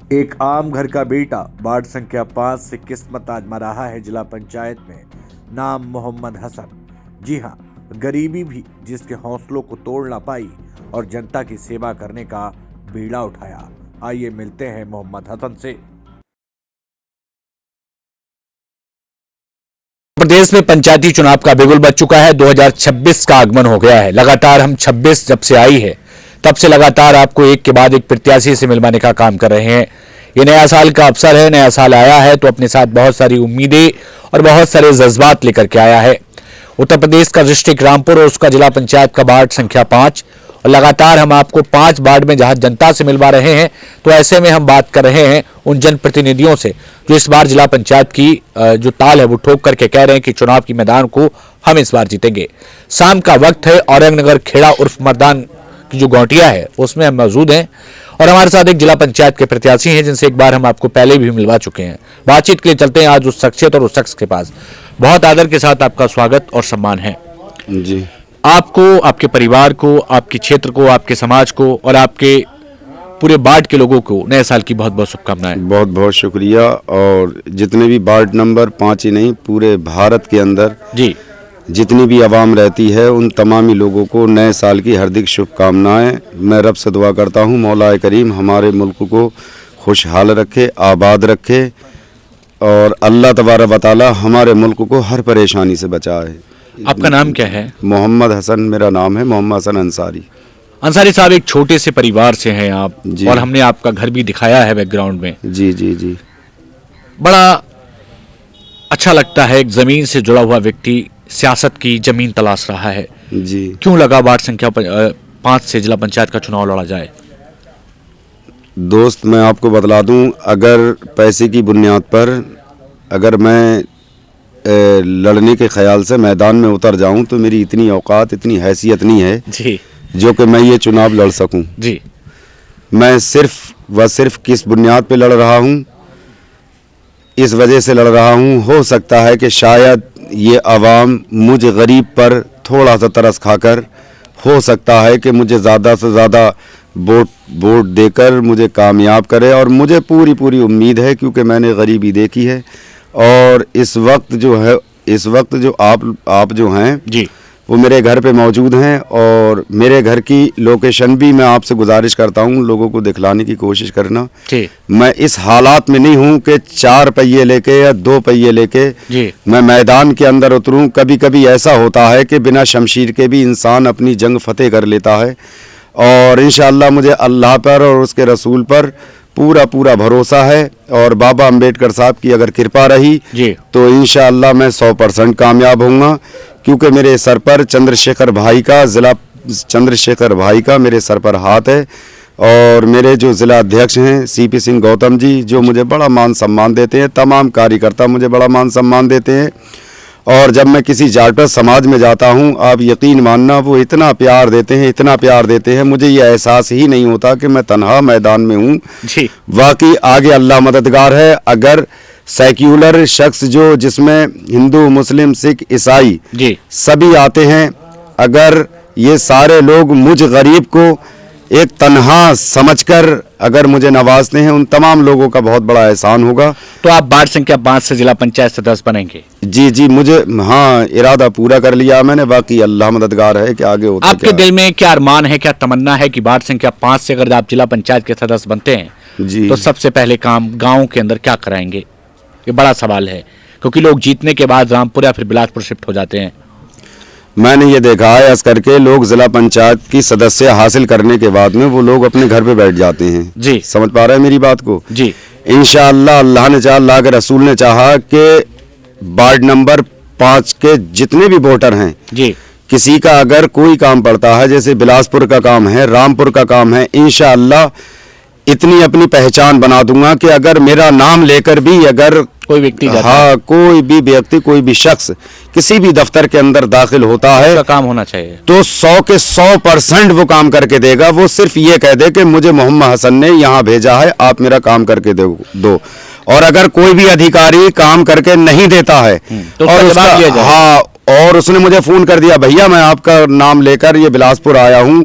एक आम घर का बेटा वार्ड संख्या 5 से किस्मत आजमा रहा है जिला पंचायत में। नाम मोहम्मद हसन। जी हाँ, गरीबी भी जिसके हौसलों को तोड़ ना पाई और जनता की सेवा करने का बीड़ा उठाया। आइए मिलते हैं मोहम्मद हसन से। प्रदेश में पंचायती चुनाव का बिगुल बज चुका है। 2026 का आगमन हो गया है। लगातार हम 26 जब से आई है तब से लगातार आपको एक के बाद एक प्रत्याशी से मिलवाने का काम कर रहे हैं। ये नया साल का अवसर है। नया साल आया है तो अपने साथ बहुत सारी उम्मीदें और बहुत सारे जज्बात लेकर के आया है। उत्तर प्रदेश का डिस्ट्रिक्ट रामपुर और उसका जिला पंचायत का वार्ड संख्या 5 और लगातार हम आपको 5 वार्ड में जहां जनता से मिलवा रहे हैं, तो ऐसे में हम बात कर रहे हैं उन जनप्रतिनिधियों से जो इस बार जिला पंचायत की जो ताल है वो ठोक करके कह रहे हैं कि चुनाव की मैदान को हम इस बार जीतेंगे। शाम का वक्त है। औरंगनगर खेड़ा उर्फ मर्दान की जो गौटिया है उसमें हम मौजूद हैं और हमारे साथ एक जिला पंचायत के प्रत्याशी हैं जिनसे एक बार हम आपको पहले भी मिलवा चुके हैं। बातचीत के लिए चलते हैं आज उस शख्सियत और उस शख्स के पास। बहुत आदर के साथ आपका स्वागत और सम्मान है जी। आपको, आपके परिवार को, आपके क्षेत्र को, आपके समाज को और आपके पूरे वार्ड के लोगों को नए साल की बहुत बहुत शुभकामनाएं। बहुत बहुत शुक्रिया। और जितने भी वार्ड नंबर 5 ही नहीं, पूरे भारत के अंदर जी जितनी भी आवाम रहती है उन तमामी लोगों को नए साल की हार्दिक शुभकामनाएं। मैं रब से दुआ करता हूं मौला करीम हमारे मुल्क को खुशहाल रखे, आबाद रखे और अल्लाह तबारक व तआला हमारे मुल्क को हर परेशानी से बचाए। आपका नाम क्या है? मोहम्मद हसन मेरा नाम है, मोहम्मद हसन अंसारी। अंसारी साहब, एक छोटे से परिवार से हैं आप जी। और हमने आपका घर भी दिखाया है बैकग्राउंड में। जी जी जी। बड़ा अच्छा लगता है एक जमीन से जुड़ा हुआ व्यक्ति सियासत की जमीन तलाश रहा है। जी। क्यों लगा वार्ड संख्या 5 से जिला पंचायत का चुनाव लड़ा जाए? दोस्त, मैं आपको बतला दूं, अगर पैसे की बुनियाद पर अगर मैं लड़ने के ख्याल से मैदान में उतर जाऊं तो मेरी इतनी औकात, इतनी हैसियत नहीं है जी जो कि मैं ये चुनाव लड़ सकूं। जी। मैं सिर्फ किस बुनियाद पे लड़ रहा हूं, इस वजह से लड़ रहा हूं, हो सकता है कि शायद ये आवाम मुझ गरीब पर थोड़ा सा तरस खाकर, हो सकता है कि मुझे ज़्यादा से ज़्यादा वोट देकर मुझे कामयाब करे। और मुझे पूरी उम्मीद है क्योंकि मैंने गरीबी देखी है। और इस वक्त जो आप जो हैं जी वो मेरे घर पे मौजूद हैं और मेरे घर की लोकेशन भी मैं आपसे गुजारिश करता हूँ लोगों को दिखलाने की कोशिश करना। मैं इस हालात में नहीं हूँ कि 4 पहिए लेके या 2 पहिए लेके मैं मैदान के अंदर उतरूँ। कभी कभी ऐसा होता है कि बिना शमशीर के भी इंसान अपनी जंग फतेह कर लेता है। और इंशाअल्लाह मुझे अल्लाह पर और उसके रसूल पर पूरा भरोसा है और बाबा अंबेडकर साहब की अगर कृपा रही तो इंशाअल्लाह मैं 100% कामयाब होऊंगा। क्योंकि मेरे सर पर चंद्रशेखर भाई का मेरे सर पर हाथ है और मेरे जो ज़िला अध्यक्ष हैं सीपी सिंह गौतम जी, जो मुझे बड़ा मान सम्मान देते हैं, तमाम कार्यकर्ता मुझे बड़ा मान सम्मान देते हैं। और जब मैं किसी जाटव समाज में जाता हूं, आप यकीन मानना, वो इतना प्यार देते हैं, मुझे ये एहसास ही नहीं होता कि मैं तन्हा मैदान में हूं। वाकई आगे अल्लाह मददगार है। अगर सेक्युलर शख्स जिसमें हिंदू, मुस्लिम, सिख, ईसाई सभी आते हैं, अगर ये सारे लोग मुझ गरीब को एक तन्हा समझकर अगर मुझे नवाजते हैं, उन तमाम लोगों का बहुत बड़ा एहसान होगा। तो आप वार्ड संख्या 5 से जिला पंचायत सदस्य बनेंगे? जी, मुझे इरादा पूरा कर लिया मैंने। बाकी अल्लाह मददगार है कि आगे होता है। आपके दिल में क्या अरमान है, क्या तमन्ना है कि वार्ड संख्या 5 से अगर आप जिला पंचायत के सदस्य बनते हैं जी तो सबसे पहले काम गाँव के अंदर क्या कराएंगे? ये बड़ा सवाल है क्योंकि लोग जीतने के बाद रामपुर या फिर बिलासपुर शिफ्ट हो जाते हैं। मैंने ये देखा है ऐसा करके लोग जिला पंचायत की सदस्य हासिल करने के बाद में वो लोग अपने घर पे बैठ जाते हैं। जी, समझ पा रहे हैं मेरी बात को? जी। इंशाअल्लाह अल्लाह ने चाहा, अल्लाह के रसूल ने चाहा कि वार्ड नंबर 5 के जितने भी वोटर हैं जी, किसी का अगर कोई काम पड़ता है, जैसे बिलासपुर का काम है, रामपुर का काम है, इंशाअल्लाह इतनी अपनी पहचान बना दूंगा कि अगर मेरा नाम लेकर भी अगर कोई व्यक्ति कोई भी व्यक्ति, कोई भी शख्स किसी भी दफ्तर के अंदर दाखिल होता है, उसका काम होना चाहिए तो 100 के 100% वो काम करके देगा। वो सिर्फ ये कह दे कि मुझे मोहम्मद हसन ने यहाँ भेजा है, आप मेरा काम करके दो। और अगर कोई भी अधिकारी काम करके नहीं देता है तो और उसने मुझे फोन कर दिया, भैया मैं आपका नाम लेकर ये बिलासपुर आया हूँ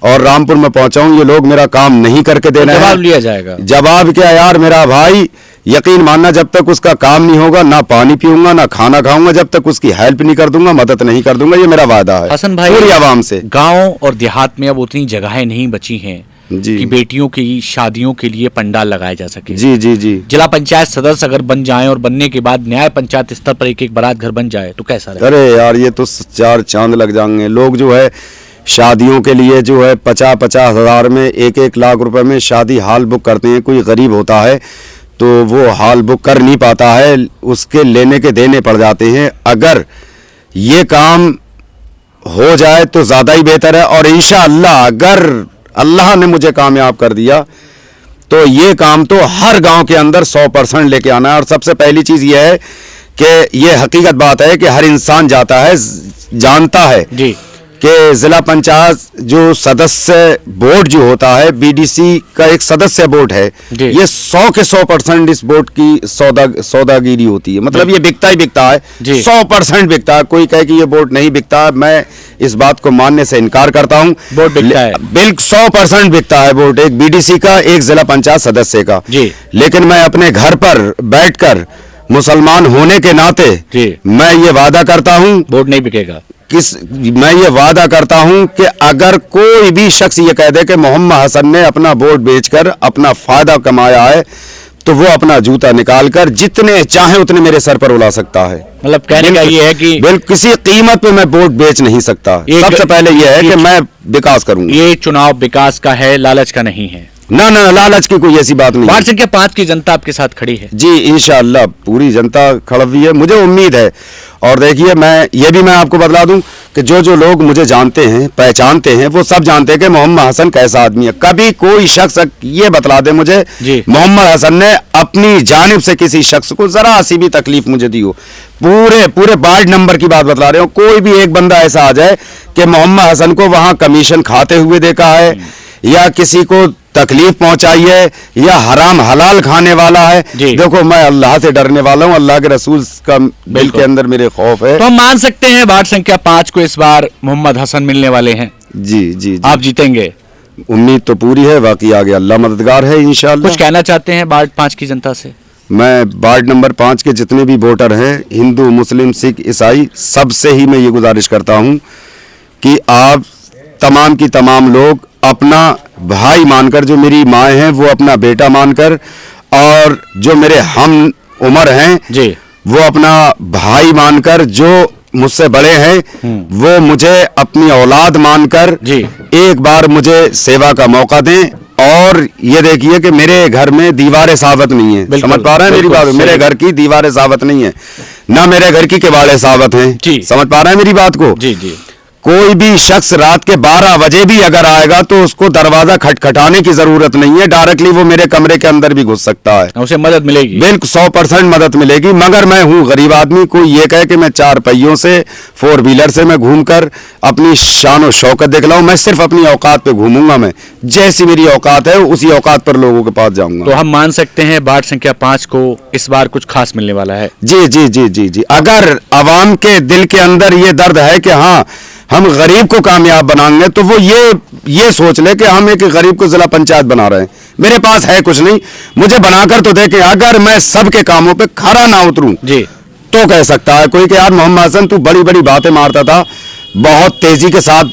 और रामपुर में पहुंचा हूं, ये लोग मेरा काम नहीं करके दे रहे हैं। जवाब लिया जाएगा। जवाब क्या यार मेरा भाई, यकीन मानना, जब तक उसका काम नहीं होगा ना पानी पीऊंगा ना खाना खाऊंगा, जब तक उसकी हेल्प नहीं कर दूंगा, मदद नहीं कर दूंगा, ये मेरा वादा है हसन भाई, पूरी आवाम से। गांव और देहात में अब उतनी जगहें नहीं बची हैं जी कि बेटियों की शादियों के लिए पंडाल लगाए जा सके। जी जी जी। जिला पंचायत सदस्य अगर बन जाएं और बनने के बाद न्याय पंचायत स्तर पर एक एक बारात घर बन जाए तो कैसा रहे? अरे यार ये तो 4 चांद लग जाएंगे। लोग जो है शादियों के लिए जो है 50-50 हज़ार में 1-1 लाख रुपए में शादी हॉल बुक करते हैं। कोई गरीब होता है तो वो हॉल बुक कर नहीं पाता है, उसके लेने के देने पड़ जाते हैं। अगर ये काम हो जाए तो ज़्यादा ही बेहतर है, और इंशाअल्लाह अगर अल्लाह ने मुझे कामयाब कर दिया तो ये काम तो हर गांव के अंदर 100% लेके आना है। और सबसे पहली चीज़ ये है कि ये हकीकत बात है कि हर इंसान जाता है, जानता है जी कि जिला पंचायत जो सदस्य बोर्ड जो होता है, बीडीसी का एक सदस्य बोर्ड है, ये 100 के 100% इस बोर्ड की सौदागिरी होती है। मतलब ये बिकता ही बिकता है, 100% बिकता है। कोई कहे कि ये बोर्ड नहीं बिकता, मैं इस बात को मानने से इनकार करता हूँ। बोर्ड बिकता है, बिल्कुल 100% बिकता है बोर्ड, एक बीडीसी का, एक जिला पंचायत सदस्य का। लेकिन मैं अपने घर पर बैठकर मुसलमान होने के नाते मैं ये वादा करता हूँ बोर्ड नहीं बिकेगा। मैं ये वादा करता हूं कि अगर कोई भी शख्स ये कह दे कि मोहम्मद हसन ने अपना वोट बेचकर अपना फायदा कमाया है, तो वो अपना जूता निकालकर जितने चाहे उतने मेरे सर पर उड़ा सकता है। मतलब कहने का ये है कि बिल्कुल किसी कीमत पे मैं वोट बेच नहीं सकता। सबसे पहले ये है कि मैं विकास करूंगा। ये चुनाव विकास का है, लालच का नहीं है। ना ना, लालच की कोई ऐसी बात नहीं। वार्ड संख्या 5 की जनता आपके साथ खड़ी है। जी इंशाअल्लाह पूरी जनता खड़ी हुई है, मुझे उम्मीद है। और देखिए मैं आपको बतला दूं कि जो लोग मुझे जानते हैं, पहचानते हैं, वो सब जानते हैं कि मोहम्मद हसन कैसा आदमी है। कभी कोई शख्स ये बतला दे मुझे मोहम्मद हसन ने अपनी जानिब से किसी शख्स को जरा सी भी तकलीफ मुझे दी हो, पूरे वार्ड नंबर की बात बतला रहे हो, कोई भी एक बंदा ऐसा आ जाए कि मोहम्मद हसन को वहां कमीशन खाते हुए देखा है, या किसी को तकलीफ पहुंचाई है, या हराम हलाल खाने वाला है, देखो मैं अल्लाह से डरने वाला हूं, अल्लाह के रसूल का दिल के अंदर मेरे खौफ है। तो हम मान सकते हैं वार्ड संख्या 5 को इस बार मोहम्मद हसन मिलने वाले हैं। जी जी, जी। आप जीतेंगे? उम्मीद तो पूरी है, बाकी आगे अल्लाह मददगार है इंशाअल्लाह। कुछ कहना चाहते हैं वार्ड 5 की जनता से? मैं वार्ड नंबर 5 के जितने भी वोटर हैं, हिंदू मुस्लिम सिख ईसाई, सबसे ही मैं ये गुजारिश करता हूं कि आप तमाम की तमाम लोग अपना भाई मानकर, जो मेरी माँ हैं वो अपना बेटा मानकर, और जो मेरे हम उम्र हैं जी वो अपना भाई मानकर, जो मुझसे बड़े हैं वो मुझे अपनी औलाद मानकर जी एक बार मुझे सेवा का मौका दें। और ये देखिए कि मेरे घर में दीवारें साबित नहीं है, समझ पा रहे हैं मेरी बात? मेरे घर की दीवारें साबित नहीं है, ना मेरे घर की किवाड़े साबित हैं, समझ पा रहे हैं मेरी बात को? जी जी। कोई भी शख्स रात के 12 बजे भी अगर आएगा तो उसको दरवाजा खटखटाने की जरूरत नहीं है, डायरेक्टली वो मेरे कमरे के अंदर भी घुस सकता है, उसे मदद मिलेगी। बिल्कुल 100% मदद मिलेगी। मगर मैं हूँ गरीब आदमी, कोई ये कहे कि मैं 4 पहियों से 4 व्हीलर से मैं घूमकर अपनी शान और शौकत दिखलाऊं, मैं सिर्फ अपनी औकात पे घूमूंगा। मैं जैसी मेरी औकात है उसी औकात पर लोगों के पास जाऊंगा। तो हम मान सकते हैं वार्ड संख्या 5 को इस बार कुछ खास मिलने वाला है। जी जी जी जी जी। अगर आवाम के दिल के अंदर ये दर्द है कि हाँ हम गरीब को कामयाब बनाएंगे, तो वो ये सोच ले कि हम एक गरीब को जिला पंचायत बना रहे हैं। मेरे पास है कुछ नहीं, मुझे बनाकर तो देखें। अगर मैं सबके कामों पे खरा ना उतरूं जी तो कह सकता है कोई कि यार मोहम्मद हसन तू बड़ी बड़ी बातें मारता था, बहुत तेजी के साथ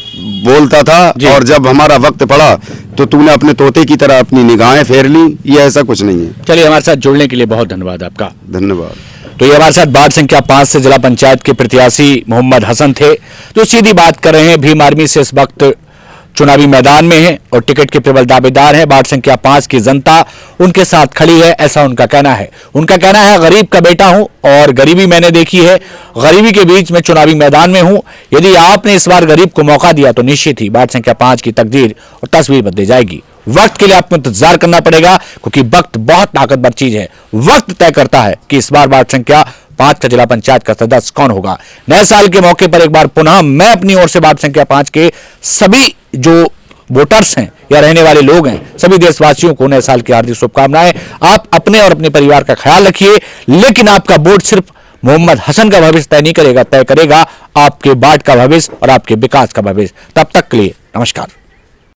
बोलता था, और जब हमारा वक्त पड़ा तो तूने अपने तोते की तरह अपनी निगाहें फेर ली। ये ऐसा कुछ नहीं है। चलिए, हमारे साथ जुड़ने के लिए बहुत धन्यवाद आपका। धन्यवाद। तो ये हमारे साथ वार्ड संख्या 5 से जिला पंचायत के प्रत्याशी मोहम्मद हसन थे, जो सीधी बात कर रहे हैं। भीम आर्मी से इस वक्त चुनावी मैदान में है और टिकट के प्रबल दावेदार हैं। वार्ड संख्या 5 की जनता उनके साथ खड़ी है, ऐसा उनका कहना है। उनका कहना है, गरीब का बेटा हूं और गरीबी मैंने देखी है, गरीबी के बीच में चुनावी मैदान में हूं। यदि आपने इस बार गरीब को मौका दिया तो निश्चित ही वार्ड संख्या 5 की तकदीर और तस्वीर बदल जाएगी। वक्त के लिए आपको इंतजार करना पड़ेगा, क्योंकि वक्त बहुत ताकतवर चीज है। वक्त तय करता है कि इस बार वार्ड संख्या 5 का जिला पंचायत का सदस्य कौन होगा। नए साल के मौके पर एक बार पुनः मैं अपनी ओर से वार्ड संख्या 5 के सभी जो वोटर्स हैं या रहने वाले लोग हैं, सभी देशवासियों को नए साल की हार्दिक शुभकामनाएं। आप अपने और अपने परिवार का ख्याल रखिए, लेकिन आपका वोट सिर्फ मोहम्मद हसन का भविष्य तय नहीं करेगा, तय करेगा आपके वार्ड का भविष्य और आपके विकास का भविष्य। तब तक के लिए नमस्कार।